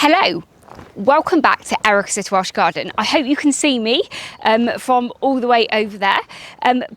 Hello, welcome back to Erica's Little Welsh Garden. I hope you can see me from all the way over there.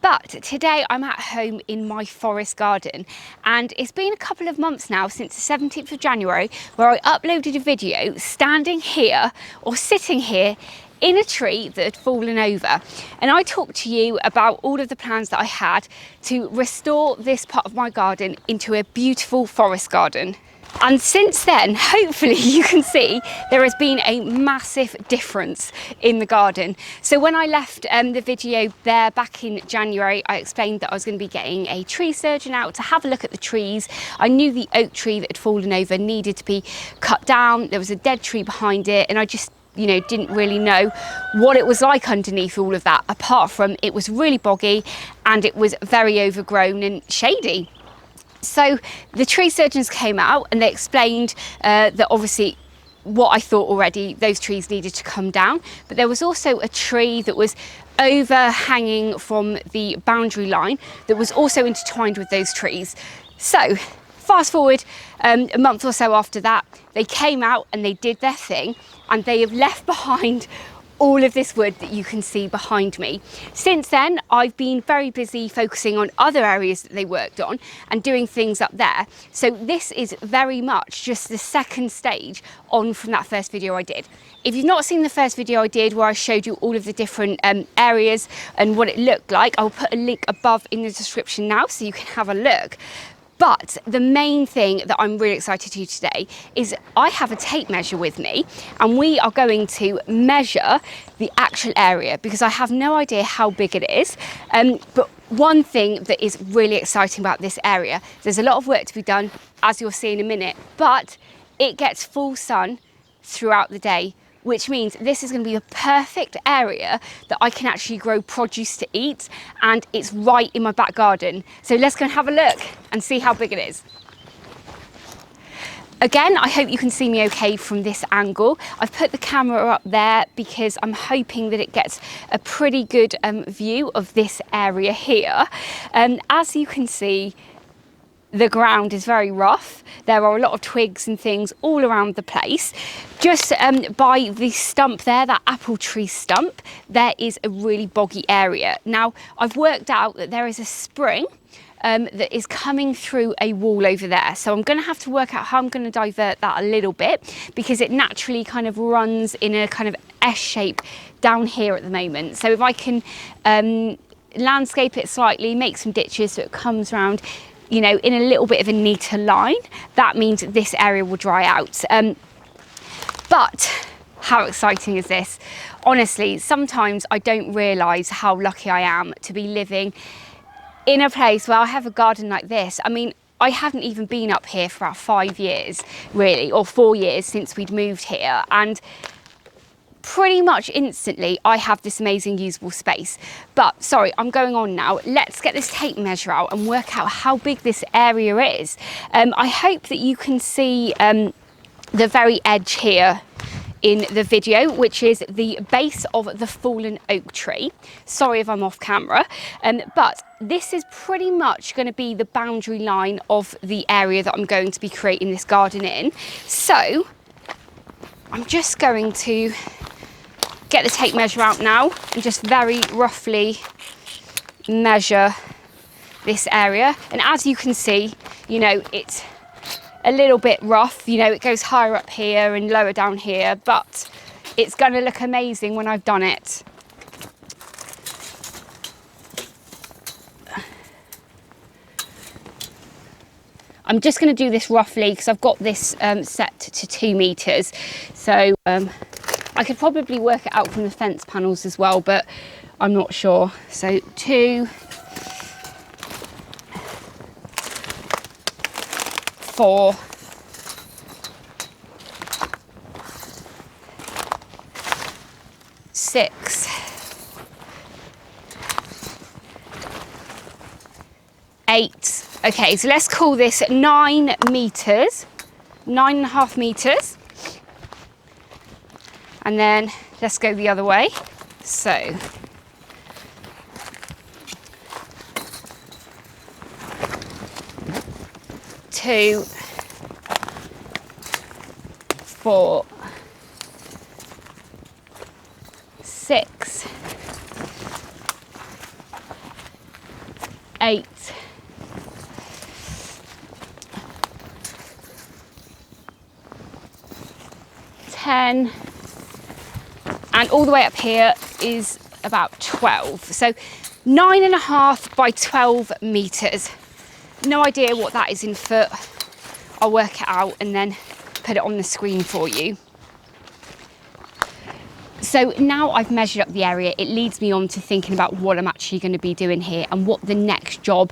But today I'm at home in my forest garden, and it's been a couple of months now since the 17th of January where I uploaded a video standing here or sitting here in a tree that had fallen over, and I talked to you about all of the plans that I had to restore this part of my garden into a beautiful forest garden. And since then, hopefully you can see there has been a massive difference in the garden. So when I left the video there back in January, I explained that I was going to be getting a tree surgeon out to have a look at the trees. I knew the oak tree that had fallen over needed to be cut down. There was a dead tree behind it, and I just didn't really know what it was like underneath all of that, apart from it was really boggy and it was very overgrown and shady. So the tree surgeons came out and they explained that obviously what I thought already, those trees needed to come down, but there was also a tree that was overhanging from the boundary line that was also intertwined with those trees. So fast forward a month or so after that, they came out and they did their thing, and they have left behind all of this wood that you can see behind me. Since then, I've been very busy focusing on other areas that they worked on and doing things up there. So this is very much just the second stage on from that first video I did. If you've not seen the first video I did where I showed you all of the different areas and what it looked like, I'll put a link above in the description now so you can have a look. But the main thing that I'm really excited to do today is I have a tape measure with me, and we are going to measure the actual area because I have no idea how big it is. But one thing that is really exciting about this area, there's a lot of work to be done, as you'll see in a minute, but it gets full sun throughout the day, which means this is going to be a perfect area that I can actually grow produce to eat, and it's right in my back garden. So let's go and have a look and see how big it is. Again, I hope you can see me okay from this angle. I've put the camera up there because I'm hoping that it gets a pretty good view of this area here. As you can see, the ground is very rough. There are a lot of twigs and things all around the place. Just by the stump there, that apple tree stump, there is a really boggy area. Now, I've worked out that there is a spring that is coming through a wall over there. So I'm going to have to work out how I'm going to divert that a little bit, because it naturally kind of runs in a kind of S shape down here at the moment. So if I can landscape it slightly, make some ditches so it comes round, in a little bit of a neater line, that means this area will dry out. But how exciting is this? Honestly, sometimes I don't realise how lucky I am to be living in a place where I have a garden like this. I mean, I haven't even been up here for about 5 years, really, or 4 years since we'd moved here, and pretty much instantly I have this amazing usable space. But sorry, I'm going on now. Let's get this tape measure out and work out how big this area is. I hope that you can see the very edge here in the video, which is the base of the fallen oak tree. Sorry if I'm off camera, but this is pretty much going to be the boundary line of the area that I'm going to be creating this garden in. So I'm just going to get the tape measure out now and just very roughly measure this area. And as you can see, it's a little bit rough, it goes higher up here and lower down here, but it's going to look amazing when I've done it. I'm just going to do this roughly because I've got this set to 2 meters. So I could probably work it out from the fence panels as well, but I'm not sure. So 2, 4, 6, 8. Okay, so let's call this 9 meters, 9.5 meters. And then let's go the other way. So 2, 4, 6, 8, 10, and all the way up here is about 12. So 9.5 by 12 meters. No idea what that is in foot. I'll work it out and then put it on the screen for you. So now I've measured up the area, it leads me on to thinking about what I'm actually going to be doing here and what the next job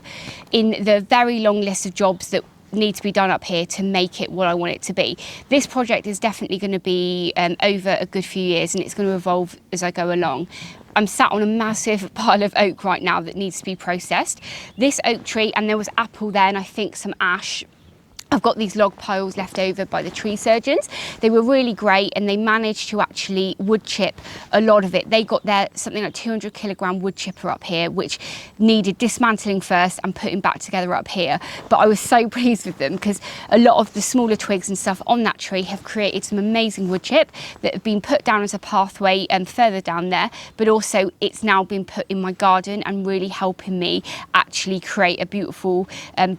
in the very long list of jobs that need to be done up here to make it what I want it to be. This project is definitely going to be over a good few years, and it's going to evolve as I go along. I'm sat on a massive pile of oak right now that needs to be processed. This oak tree, and there was apple there and I think some ash. I've got these log piles left over by the tree surgeons. They were really great and they managed to actually wood chip a lot of it. They got their something like 200 kilogram wood chipper up here, which needed dismantling first and putting back together up here. But I was so pleased with them because a lot of the smaller twigs and stuff on that tree have created some amazing wood chip that have been put down as a pathway further down there, but also it's now been put in my garden and really helping me actually create a beautiful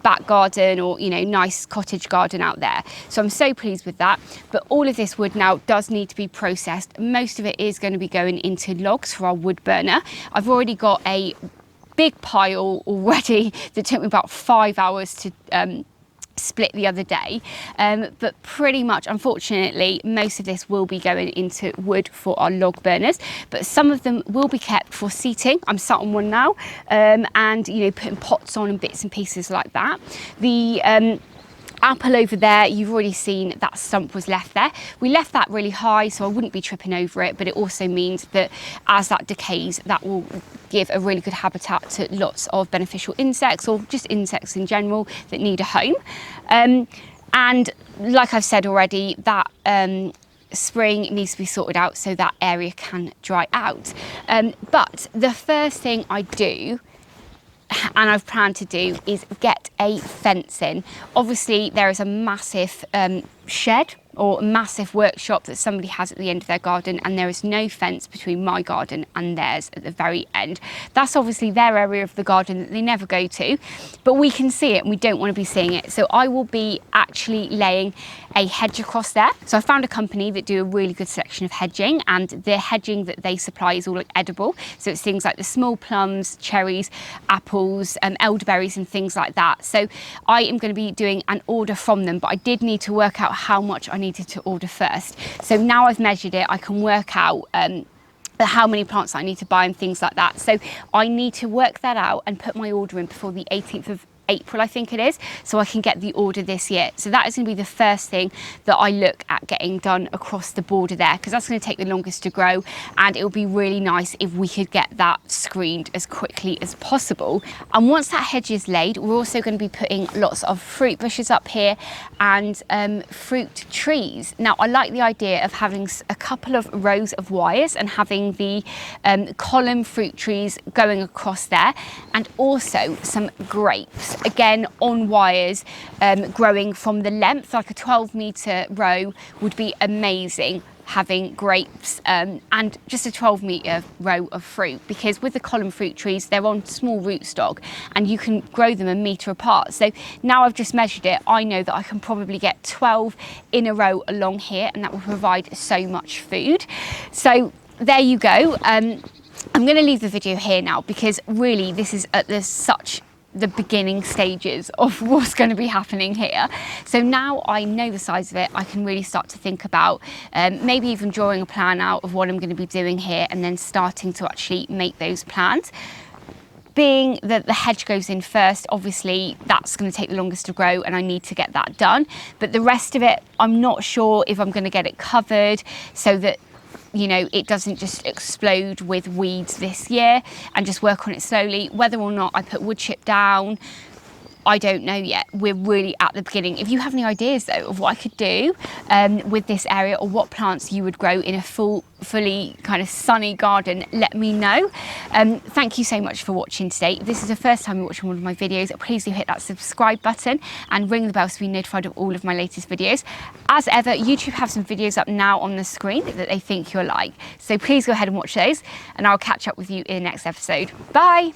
back garden, or, you know, nice cottage garden out there. So I'm so pleased with that. But all of this wood now does need to be processed. Most of it is going to be going into logs for our wood burner. I've already got a big pile already that took me about 5 hours to split the other day, but pretty much, unfortunately, most of this will be going into wood for our log burners, but some of them will be kept for seating. I'm sat on one now, and, you know, putting pots on and bits and pieces like that. The apple over there, you've already seen that stump was left there. We left that really high so I wouldn't be tripping over it, but it also means that as that decays, that will give a really good habitat to lots of beneficial insects, or just insects in general that need a home. And like I've said already, that spring needs to be sorted out so that area can dry out. But the first thing I do, and I've planned to do, is get a fence in. Obviously there is a massive shed or massive workshop that somebody has at the end of their garden, and there is no fence between my garden and theirs at the very end. That's obviously their area of the garden that they never go to, but we can see it and we don't want to be seeing it. So I will be actually laying a hedge across there. So I found a company that do a really good selection of hedging, and the hedging that they supply is all edible. So it's things like the small plums, cherries, apples, elderberries and things like that. So I am going to be doing an order from them, but I did need to work out how much I needed to order first. So now I've measured it, I can work out how many plants I need to buy and things like that. So I need to work that out and put my order in before the 18th of April, I think it is, so I can get the order this year. So that is going to be the first thing that I look at getting done across the border there, because that's going to take the longest to grow, and it would be really nice if we could get that screened as quickly as possible. And once that hedge is laid, we're also going to be putting lots of fruit bushes up here and fruit trees. Now I like the idea of having a couple of rows of wires and having the column fruit trees going across there, and also some grapes, again on wires, growing from the length. Like a 12-meter row would be amazing, having grapes and just a 12-meter row of fruit, because with the column fruit trees, they're on small rootstock and you can grow them a metre apart. So now I've just measured it, I know that I can probably get 12 in a row along here, and that will provide so much food. So there you go. I'm going to leave the video here now, because really this is at the beginning stages of what's going to be happening here. So now I know the size of it, I can really start to think about maybe even drawing a plan out of what I'm going to be doing here, and then starting to actually make those plans. Being that the hedge goes in first, obviously that's going to take the longest to grow and I need to get that done. But the rest of it, I'm not sure if I'm going to get it covered so that, you know, it doesn't just explode with weeds this year, and just work on it slowly. Whether or not I put wood chip down, I don't know yet. We're really at the beginning. If you have any ideas though of what I could do with this area, or what plants you would grow in a fully kind of sunny garden, let me know. Thank you so much for watching today. If this is the first time you're watching one of my videos, please do hit that subscribe button and ring the bell to be notified of all of my latest videos. As ever, YouTube have some videos up now on the screen that they think you'll like. So please go ahead and watch those, and I'll catch up with you in the next episode. Bye.